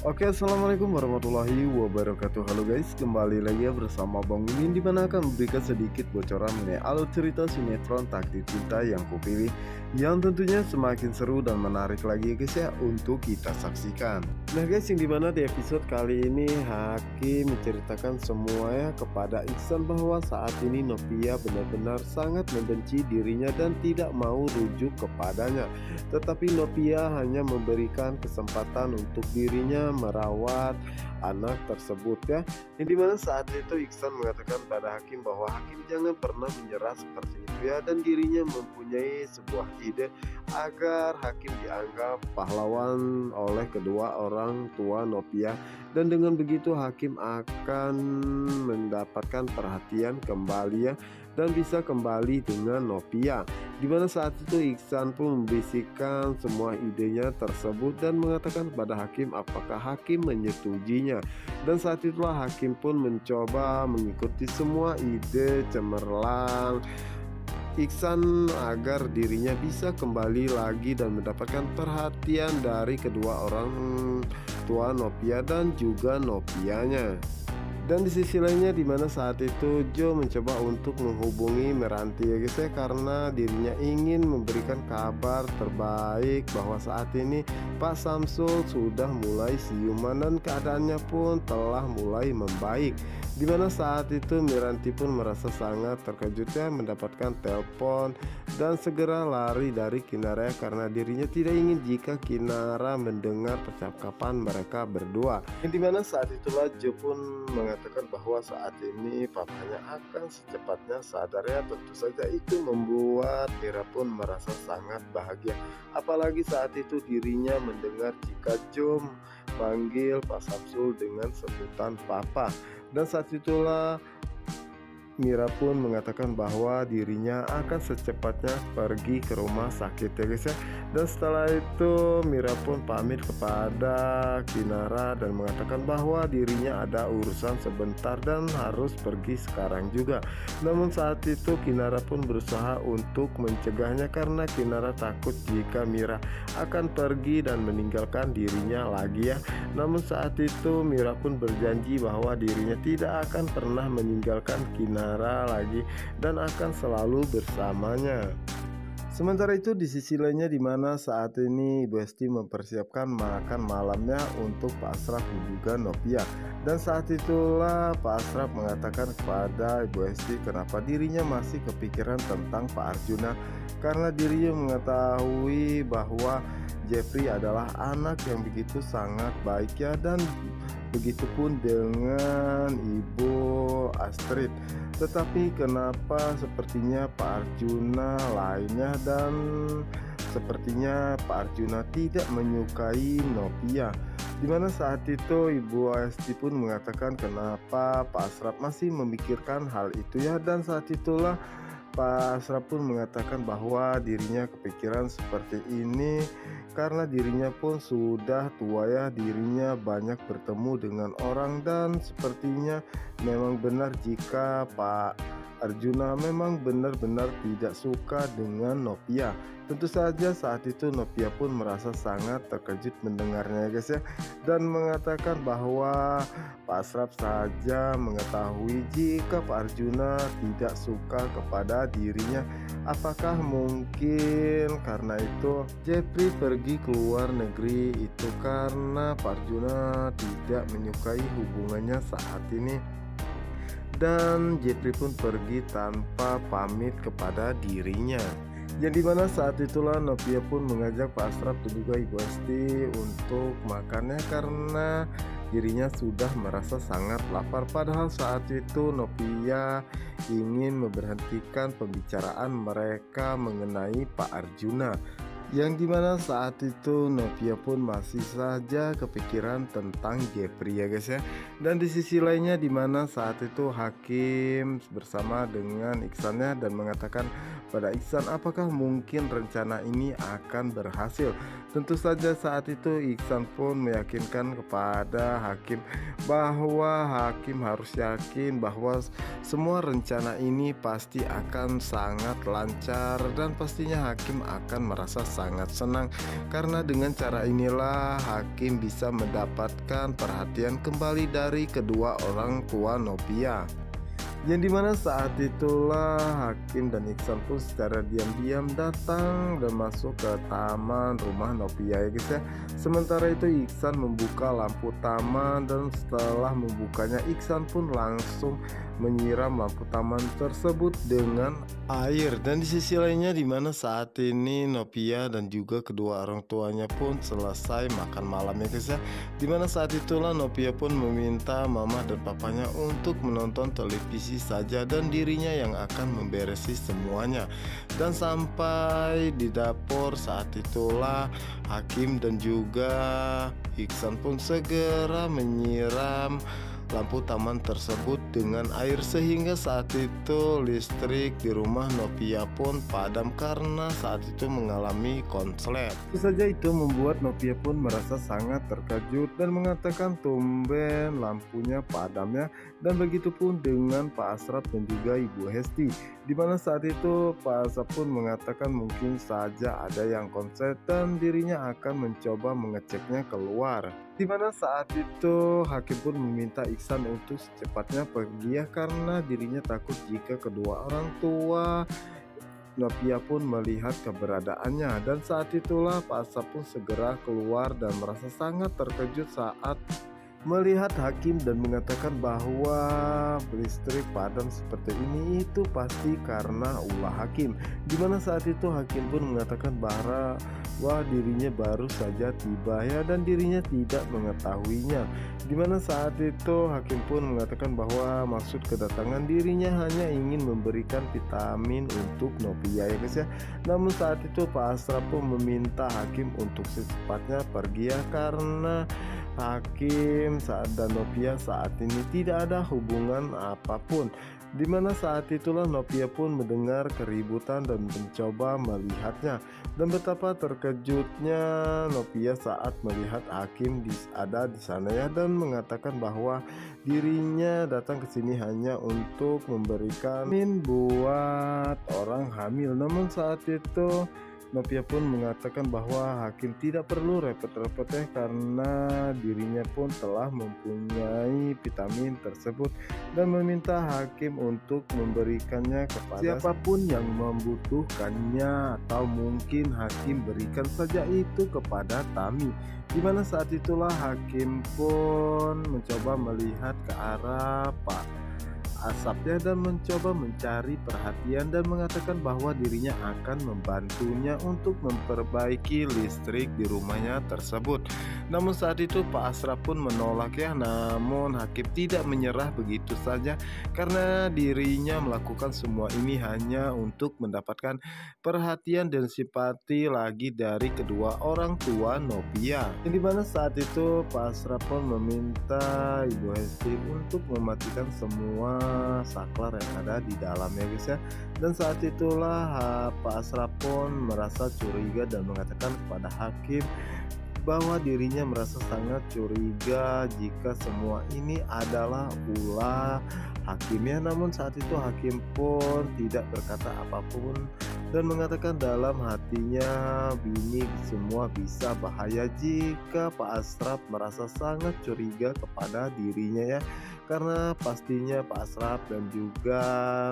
Oke, assalamualaikum warahmatullahi wabarakatuh. Halo guys, kembali lagi ya bersama Bang Mimin, di mana akan memberikan sedikit bocoran mengenai alur cerita sinetron Takdir Cinta yang kupilih, yang tentunya semakin seru dan menarik lagi ya guys ya untuk kita saksikan. Nah guys, yang dimana di episode kali ini Hakim menceritakan semua ya kepada Iksan bahwa saat ini Novia benar-benar sangat membenci dirinya dan tidak mau rujuk kepadanya. Tetapi Novia hanya memberikan kesempatan untuk dirinya merawat anak tersebut ya. Yang dimana saat itu Iksan mengatakan pada Hakim bahwa Hakim jangan pernah menyerah seperti itu ya, dan dirinya mempunyai sebuah ide agar Hakim dianggap pahlawan oleh kedua orang tua Novia, dan dengan begitu Hakim akan mendapatkan perhatian kembali ya, dan bisa kembali dengan Novia. Dimana saat itu Iksan pun membisikkan semua idenya tersebut dan mengatakan kepada Hakim apakah Hakim menyetujuinya. Dan saat itulah Hakim pun mencoba mengikuti semua ide cemerlang Iksan agar dirinya bisa kembali lagi dan mendapatkan perhatian dari kedua orang tua Novia dan juga Novianya. Dan di sisi lainnya dimana saat itu Jo mencoba untuk menghubungi Meranti ya guys ya, karena dirinya ingin memberikan kabar terbaik bahwa saat ini Pak Samsul sudah mulai siuman dan keadaannya pun telah mulai membaik. Dimana saat itu Miranti pun merasa sangat terkejut ya mendapatkan telepon dan segera lari dari Kinara karena dirinya tidak ingin jika Kinara mendengar percakapan mereka berdua. Yang dimana saat itulah Jo pun mengatakan bahwa saat ini papanya akan secepatnya sadar ya. Tentu saja itu membuat Mira pun merasa sangat bahagia, apalagi saat itu dirinya mendengar jika Jo manggil Pak Samsul dengan sebutan Papa. Dan saat itulah Mira pun mengatakan bahwa dirinya akan secepatnya pergi ke rumah sakit ya guys ya. Dan setelah itu Mira pun pamit kepada Kinara dan mengatakan bahwa dirinya ada urusan sebentar dan harus pergi sekarang juga. Namun saat itu Kinara pun berusaha untuk mencegahnya karena Kinara takut jika Mira akan pergi dan meninggalkan dirinya lagi ya. Namun saat itu Mira pun berjanji bahwa dirinya tidak akan pernah meninggalkan Kinara lagi dan akan selalu bersamanya. Sementara itu di sisi lainnya dimana saat ini Ibu Esti mempersiapkan makan malamnya untuk Pak Asraf dan juga Novia. Dan saat itulah Pak Asraf mengatakan kepada Ibu Esti kenapa dirinya masih kepikiran tentang Pak Arjuna, karena dirinya mengetahui bahwa Jeffrey adalah anak yang begitu sangat baik ya, dan begitupun dengan Ibu Astrid. Tetapi kenapa sepertinya Pak Arjuna lainnya, dan sepertinya Pak Arjuna tidak menyukai Novia. Dimana saat itu Ibu Esti pun mengatakan kenapa Pak Asraf masih memikirkan hal itu ya. Dan saat itulah Pak Asraf pun mengatakan bahwa dirinya kepikiran seperti ini karena dirinya pun sudah tua ya, dirinya banyak bertemu dengan orang dan sepertinya memang benar jika Pak Arjuna memang benar-benar tidak suka dengan Novia. Tentu saja saat itu Novia pun merasa sangat terkejut mendengarnya guys ya, dan mengatakan bahwa Pak Asraf saja mengetahui jika Pak Arjuna tidak suka kepada dirinya. Apakah mungkin karena itu Jeffrey pergi ke luar negeri itu karena Pak Arjuna tidak menyukai hubungannya saat ini, dan Jeffrey pun pergi tanpa pamit kepada dirinya. Yang dimana saat itulah Novia pun mengajak Pak Asraf dan juga Ibu Esti untuk makannya karena dirinya sudah merasa sangat lapar. Padahal saat itu Novia ingin memberhentikan pembicaraan mereka mengenai Pak Arjuna. Yang dimana saat itu Novia pun masih saja kepikiran tentang Jeffrey ya guys ya. Dan di sisi lainnya dimana saat itu Hakim bersama dengan Iksannya dan mengatakan pada Iksan apakah mungkin rencana ini akan berhasil. Tentu saja saat itu Iksan pun meyakinkan kepada Hakim bahwa Hakim harus yakin bahwa semua rencana ini pasti akan sangat lancar dan pastinya Hakim akan merasa sangat senang karena dengan cara inilah Hakim bisa mendapatkan perhatian kembali dari kedua orang tua Nopia. Yang dimana saat itulah Hakim dan Iksan pun secara diam-diam datang dan masuk ke taman rumah Nopia ya guys ya. Sementara itu Iksan membuka lampu taman dan setelah membukanya Iksan pun langsung menyiram lampu taman tersebut dengan air. Dan di sisi lainnya dimana saat ini Nopia dan juga kedua orang tuanya pun selesai makan malam ya guys ya. Dimana saat itulah Nopia pun meminta mama dan papanya untuk menonton televisi saja dan dirinya yang akan memberesi semuanya. Dan sampai di dapur saat itulah Hakim dan juga Iksan pun segera menyiram lampu taman tersebut dengan air sehingga saat itu listrik di rumah Nopia pun padam karena saat itu mengalami konslet. Tentu saja itu membuat Nopia pun merasa sangat terkejut dan mengatakan tumben lampunya padamnya, dan begitu pun dengan Pak Asraf dan juga Ibu Hesti. Dimana saat itu Pak Asraf pun mengatakan mungkin saja ada yang konslet dan dirinya akan mencoba mengeceknya keluar. Dimana saat itu Hakim pun meminta Iksan untuk secepatnya pergi ya karena dirinya takut jika kedua orang tua Nopia pun melihat keberadaannya. Dan saat itulah Pak Asraf pun segera keluar dan merasa sangat terkejut saat melihat Hakim dan mengatakan bahwa listrik padam seperti ini itu pasti karena ulah Hakim. Dimana saat itu Hakim pun mengatakan bahwa dirinya baru saja tiba ya dan dirinya tidak mengetahuinya. Dimana saat itu Hakim pun mengatakan bahwa maksud kedatangan dirinya hanya ingin memberikan vitamin untuk Nopia ya guys ya. Namun saat itu Pak Asraf pun meminta Hakim untuk secepatnya pergi ya karena Hakim dan Nopia saat ini tidak ada hubungan apapun. Dimana saat itulah Nopia pun mendengar keributan dan mencoba melihatnya. Dan betapa terkejutnya Nopia saat melihat Hakim ada di sana ya, dan mengatakan bahwa dirinya datang ke sini hanya untuk memberikan buat orang hamil. Namun saat itu Nopia pun mengatakan bahwa Hakim tidak perlu repot-repot ya karena dirinya pun telah mempunyai vitamin tersebut dan meminta Hakim untuk memberikannya kepada siapapun yang membutuhkannya, atau mungkin Hakim berikan saja itu kepada Tami. Dimana saat itulah Hakim pun mencoba melihat ke arah Pak Asapnya dan mencoba mencari perhatian dan mengatakan bahwa dirinya akan membantunya untuk memperbaiki listrik di rumahnya tersebut. Namun saat itu Pak Asraf pun menolak ya, namun Hakim tidak menyerah begitu saja karena dirinya melakukan semua ini hanya untuk mendapatkan perhatian dan simpati lagi dari kedua orang tua Nopia. Yang dimana saat itu Pak Asraf pun meminta Ibu Hesti untuk mematikan semua saklar yang ada di dalam ya guys ya. Dan saat itulah Pak Asraf pun merasa curiga dan mengatakan kepada Hakim bahwa dirinya merasa sangat curiga jika semua ini adalah ulah Hakim ya. Namun saat itu Hakim pun tidak berkata apapun dan mengatakan dalam hatinya ini semua bisa bahaya jika Pak Asraf merasa sangat curiga kepada dirinya ya, karena pastinya Pak Asraf dan juga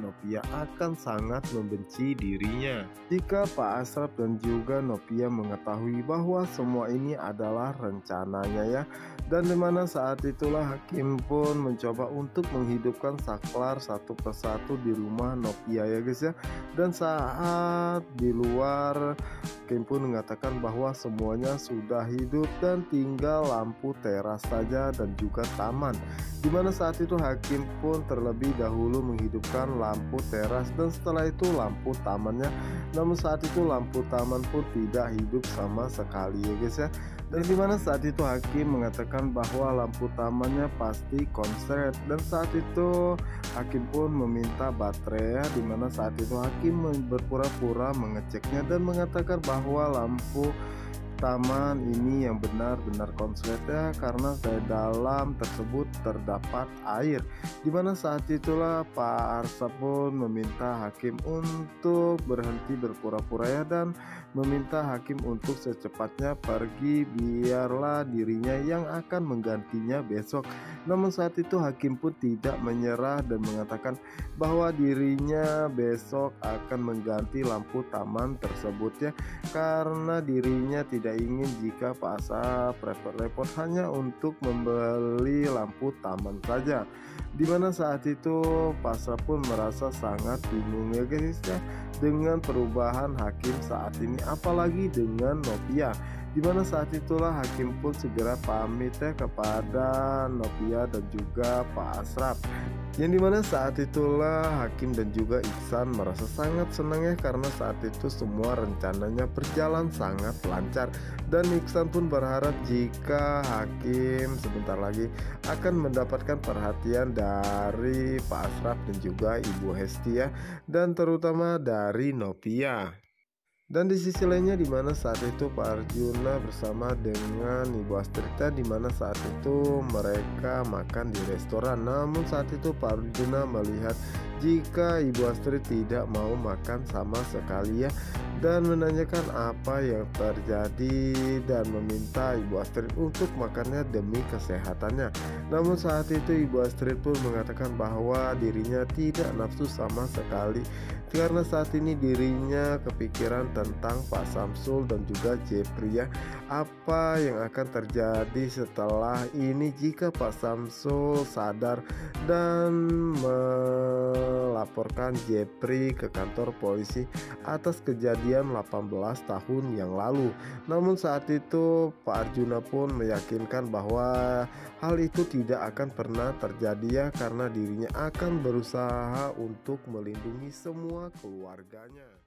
Nopia akan sangat membenci dirinya jika Pak Asraf dan juga Nopia mengetahui bahwa semua ini adalah rencananya ya. Dan dimana saat itulah Hakim pun mencoba untuk menghidupkan saklar satu persatu di rumah Nopia ya guys ya. Dan saat di luar Hakim pun mengatakan bahwa semuanya sudah hidup dan tinggal lampu teras saja dan juga taman. Dimana saat itu Hakim pun terlebih dahulu menghidupkan lampu teras dan setelah itu lampu tamannya. Namun saat itu lampu taman pun tidak hidup sama sekali ya guys ya. Dan dimana saat itu Hakim mengatakan bahwa lampu tamannya pasti konslet, dan saat itu Hakim pun meminta baterai ya. Dimana saat itu Hakim berpura-pura mengeceknya dan mengatakan bahwa lampu taman ini yang benar-benar konslet ya, karena di dalam tersebut terdapat air. Dimana saat itulah Pak Arsa pun meminta hakim untuk berhenti berpura-pura ya, dan meminta hakim untuk secepatnya pergi, biarlah dirinya yang akan menggantinya besok. Namun saat itu hakim pun tidak menyerah dan mengatakan bahwa dirinya besok akan mengganti lampu taman tersebut ya, karena dirinya tidak ingin jika Pak Asap repot-repot hanya untuk membeli lampu taman saja. Dimana saat itu Pak Asap pun merasa sangat bingung ya guys ya, dengan perubahan hakim saat ini, apalagi dengan Novia. Dimana saat itulah hakim pun segera pamit ya kepada Novia dan juga Pak Asraf. Yang dimana saat itulah hakim dan juga Iksan merasa sangat senang ya, karena saat itu semua rencananya berjalan sangat lancar. Dan Iksan pun berharap jika hakim sebentar lagi akan mendapatkan perhatian dari Pak Asraf dan juga Ibu Hesti ya, dan terutama dari Novia. Dan di sisi lainnya dimana saat itu Pak Arjuna bersama dengan Ibu Astrita, dimana saat itu mereka makan di restoran. Namun saat itu Pak Arjuna melihat jika Ibu Astrid tidak mau makan sama sekali ya, dan menanyakan apa yang terjadi dan meminta Ibu Astrid untuk makannya demi kesehatannya. Namun saat itu Ibu Astrid pun mengatakan bahwa dirinya tidak nafsu sama sekali, karena saat ini dirinya kepikiran tentang Pak Samsul dan juga Jepri ya. Apa yang akan terjadi setelah ini jika Pak Samsul sadar dan melaporkan Jepri ke kantor polisi atas kejadian 18 tahun yang lalu. Namun saat itu Pak Arjuna pun meyakinkan bahwa hal itu tidak akan pernah terjadi ya, karena dirinya akan berusaha untuk melindungi semua keluarganya.